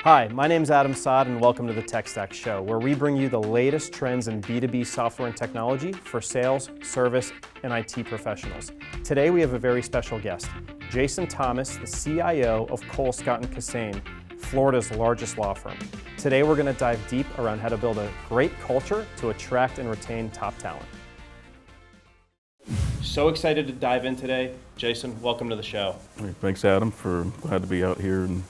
Hi, my name's Adam Saad and welcome to the Tech Stack Show, where we bring you the latest trends in B2B software and technology for sales, service, and IT professionals. Today we have a very special guest, Jason Thomas, the CIO of Cole, Kissane, Florida's largest law firm. Today we're going to dive deep around how to build a great culture to attract and retain top talent. So excited to dive in today. Jason, welcome to the show. Thanks, Adam, glad to be out here in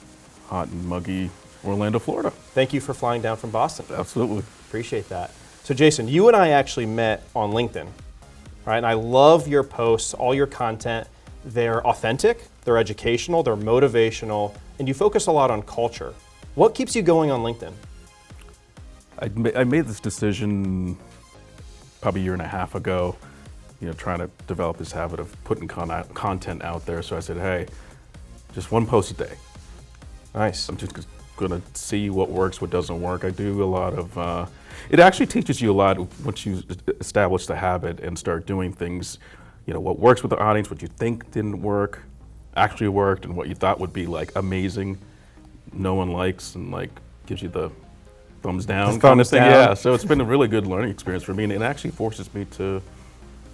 hot and muggy Orlando, Florida. Thank you for flying down from Boston. Absolutely. Appreciate that. So Jason, you and I actually met on LinkedIn, right? And I love your posts, all your content. They're authentic, they're educational, they're motivational, and you focus a lot on culture. What keeps you going on LinkedIn? I made this decision probably a year and a half ago, trying to develop this habit of putting content out there. So I said, hey, just one post a day. Nice. I'm just gonna see what works, what doesn't work. I do a lot of, it actually teaches you a lot once you establish the habit and start doing things, what works with the audience, what you think didn't work, actually worked, and what you thought would be like amazing, no one likes, and like gives you the thumbs down kind of thing. Yeah, so it's been a really good learning experience for me, and it actually forces me to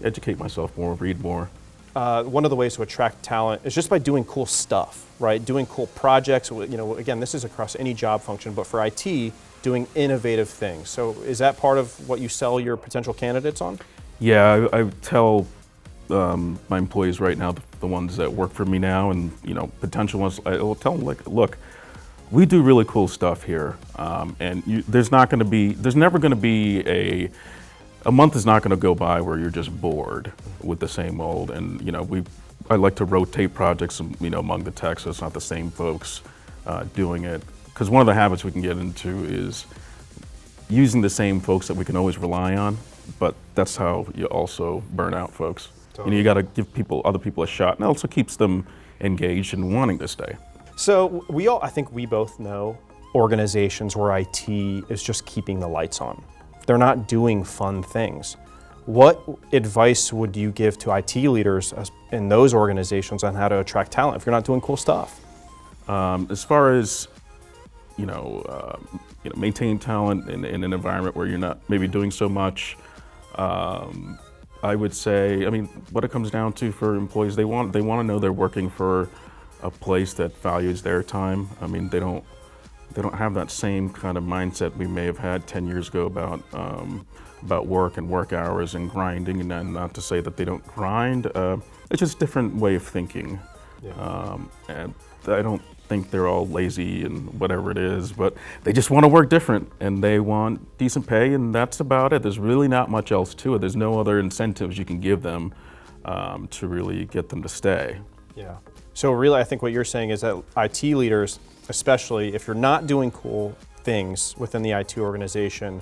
educate myself more, read more. One of the ways to attract talent is just by doing cool stuff, right? Doing cool projects. Again, this is across any job function, but for IT, doing innovative things. So is that part of what you sell your potential candidates on? Yeah, I tell my employees right now, the ones that work for me now, and potential ones, I will tell them, like, look, we do really cool stuff here, and there's never going to be a month is not going to go by where you're just bored with the same old. And I like to rotate projects, among the tech, so it's not the same folks doing it. Because one of the habits we can get into is using the same folks that we can always rely on. But that's how you also burn out folks. Totally. You got to give other people a shot, and it also keeps them engaged and wanting to stay. So I think we both know organizations where IT is just keeping the lights on. They're not doing fun things. What advice would you give to IT leaders in those organizations on how to attract talent if you're not doing cool stuff? As far as maintain talent in an environment where you're not maybe doing so much, I would say, what it comes down to for employees, they want to know they're working for a place that values their time. They don't have that same kind of mindset we may have had 10 years ago about work and work hours and grinding, and not to say that they don't grind. It's just a different way of thinking. Yeah. And I don't think they're all lazy and whatever it is, but they just want to work different, and they want decent pay, and that's about it. There's really not much else to it. There's no other incentives you can give them to really get them to stay. Yeah. So really, I think what you're saying is that IT leaders, especially if you're not doing cool things within the IT organization,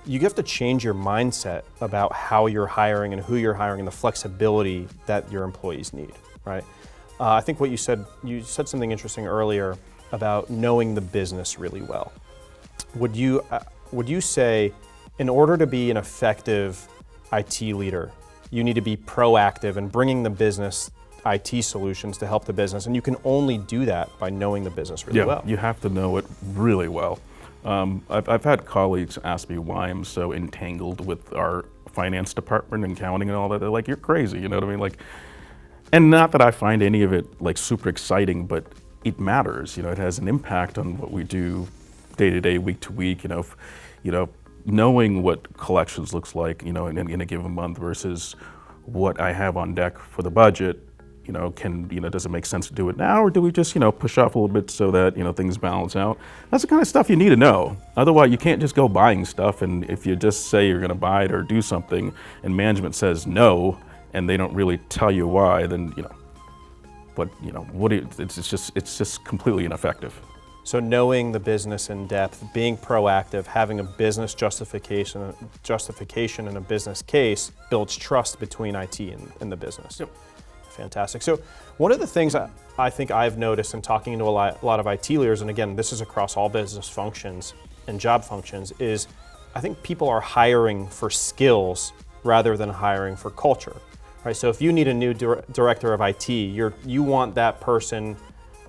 you have to change your mindset about how you're hiring and who you're hiring and the flexibility that your employees need, right? I think what you said something interesting earlier about knowing the business really well. Would you say, in order to be an effective IT leader, you need to be proactive in bringing the business IT solutions to help the business, and you can only do that by knowing the business really well? You have to know it really well. I've had colleagues ask me why I'm so entangled with our finance department and accounting and all that. They're like, you're crazy, you know what I mean? And not that I find any of it super exciting, but it matters. It has an impact on what we do day to day, week to week. Knowing what collections looks like, in a given month versus what I have on deck for the budget. Does it make sense to do it now, or do we just, push off a little bit so that, things balance out? That's the kind of stuff you need to know. Otherwise, you can't just go buying stuff, and if you just say you're going to buy it or do something, and management says no, and they don't really tell you why, then, it's just completely ineffective. So knowing the business in depth, being proactive, having a business justification and a business case builds trust between IT and the business. Yep. Fantastic. So one of the things I think I've noticed in talking to a lot of IT leaders, and again, this is across all business functions and job functions, is I think people are hiring for skills rather than hiring for culture. Right? So if you need a new director of IT, you want that person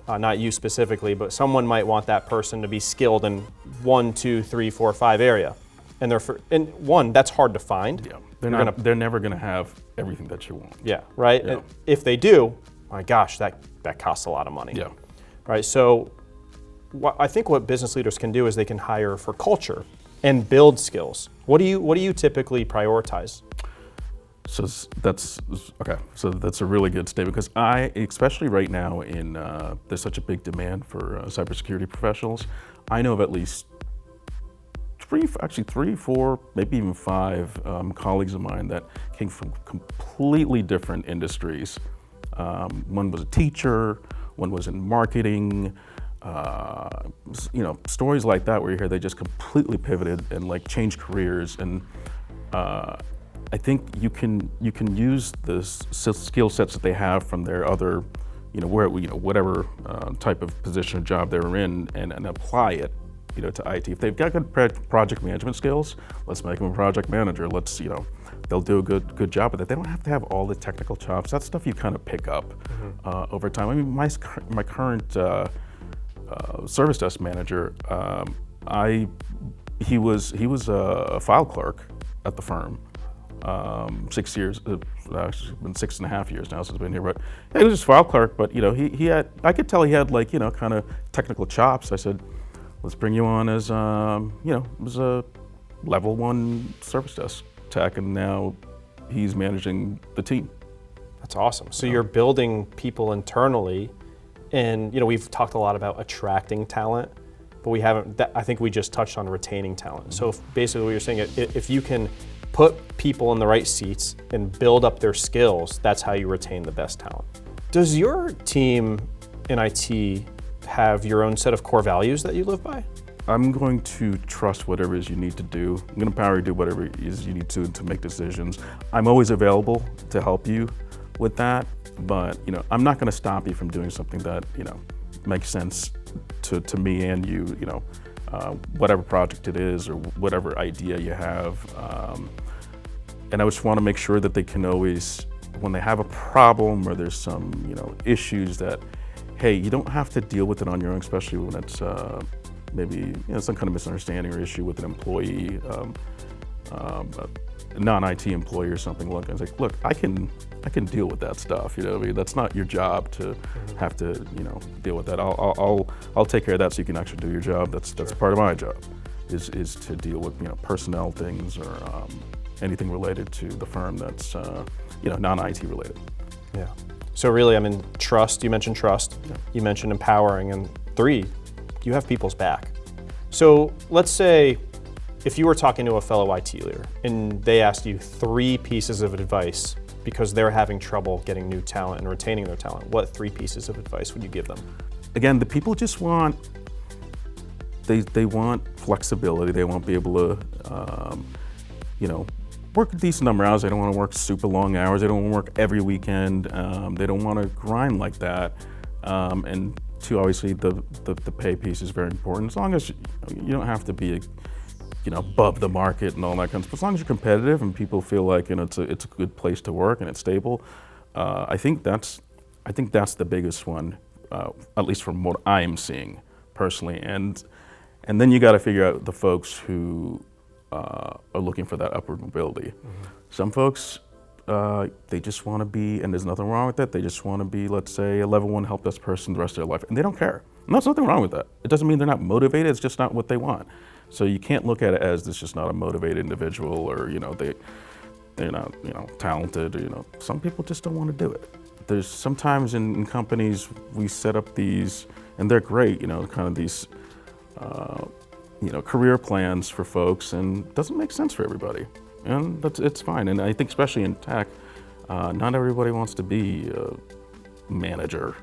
not you specifically, but someone might want that person to be skilled in 1, 2, 3, 4, 5 area. And that's hard to find. Yeah, they're never gonna have everything that you want. Yeah, right? Yeah. And if they do, my gosh, that costs a lot of money. Yeah. Right, so I think what business leaders can do is they can hire for culture and build skills. What do you typically prioritize? So that's okay. So that's a really good statement because especially right now there's such a big demand for cybersecurity professionals. I know of at least three, 4, maybe even 5 colleagues of mine that came from completely different industries. One was a teacher, one was in marketing. Stories like that where you hear they just completely pivoted and like changed careers. And I think you can use the skill sets that they have from their other, whatever type of position or job they're in, and apply it, to IT. If they've got good project management skills, let's make them a project manager. They'll do a good job with it. They don't have to have all the technical chops. That's stuff you kind of pick up over time. I mean, my current service desk manager, he was a file clerk at the firm. 6 years, actually been 6.5 years now since I've been here, but yeah, he was just file clerk, but I could tell he had kind of technical chops. I said, let's bring you on as, as a level 1 service desk tech, and now he's managing the team. That's awesome. So you're building people internally, and we've talked a lot about attracting talent, but we haven't, I think we just touched on retaining talent. So basically what you're saying, if you can put people in the right seats and build up their skills, that's how you retain the best talent. Does your team in IT have your own set of core values that you live by? I'm going to trust whatever it is you need to do. I'm going to empower you to do whatever it is you need to make decisions. I'm always available to help you with that, but I'm not going to stop you from doing something that makes sense to me and you. Whatever project it is or whatever idea you have. And I just want to make sure that they can always, when they have a problem or there's some, issues that, hey, you don't have to deal with it on your own, especially when it's maybe some kind of misunderstanding or issue with an employee, a non-IT employee or something like that. It's like, look, I can deal with that stuff. That's not your job to have to, deal with that. I'll take care of that so you can actually do your job. That's part of my job, is to deal with personnel things or anything related to the firm that's non-IT related. Yeah. So really, trust. You mentioned trust. Yeah. You mentioned empowering, and 3, you have people's back. So let's say if you were talking to a fellow IT leader and they asked you 3 pieces of advice because they're having trouble getting new talent and retaining their talent, what 3 pieces of advice would you give them? Again, the people just want, they want flexibility. They want to be able to, work a decent number of hours. They don't want to work super long hours. They don't want to work every weekend. They don't want to grind like that. And 2, obviously, the pay piece is very important. As long as you don't have to be above the market and all that kind of stuff. As long as you're competitive and people feel like it's a good place to work and it's stable, I think that's the biggest one, at least from what I'm seeing personally. And then you got to figure out the folks who are looking for that upward mobility. Some folks, they just want to be, and there's nothing wrong with that. They just want to be, let's say, a level 1 help desk person the rest of their life, and they don't care. And there's nothing wrong with that. It doesn't mean they're not motivated. It's just not what they want. So you can't look at it as this just not a motivated individual, or they're not talented. Or, some people just don't want to do it. There's sometimes in companies we set up these, and they're great. Kind of these career plans for folks, and it doesn't make sense for everybody, and it's fine. And I think especially in tech, not everybody wants to be a manager.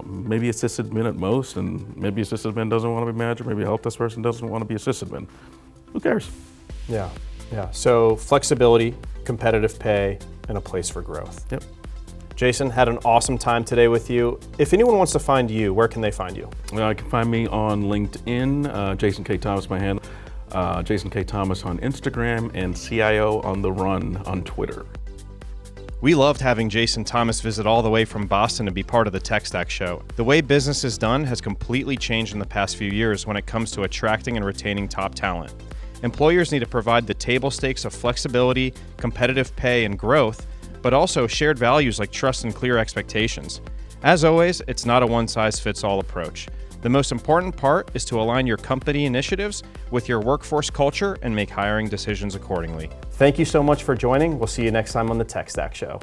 Maybe a sysadmin at most, and maybe a sysadmin doesn't want to be manager, maybe a help desk person doesn't want to be a sysadmin. Who cares? Yeah. So flexibility, competitive pay, and a place for growth. Yep. Jason, had an awesome time today with you. If anyone wants to find you, where can they find you? You can find me on LinkedIn, Jason K. Thomas, my handle, Jason K. Thomas on Instagram, and CIO on the Run on Twitter. We loved having Jason Thomas visit all the way from Boston to be part of the Tech Stack Show. The way business is done has completely changed in the past few years when it comes to attracting and retaining top talent. Employers need to provide the table stakes of flexibility, competitive pay, and growth, but also shared values like trust and clear expectations. As always, it's not a one-size-fits-all approach. The most important part is to align your company initiatives with your workforce culture and make hiring decisions accordingly. Thank you so much for joining. We'll see you next time on the Tech Stack Show.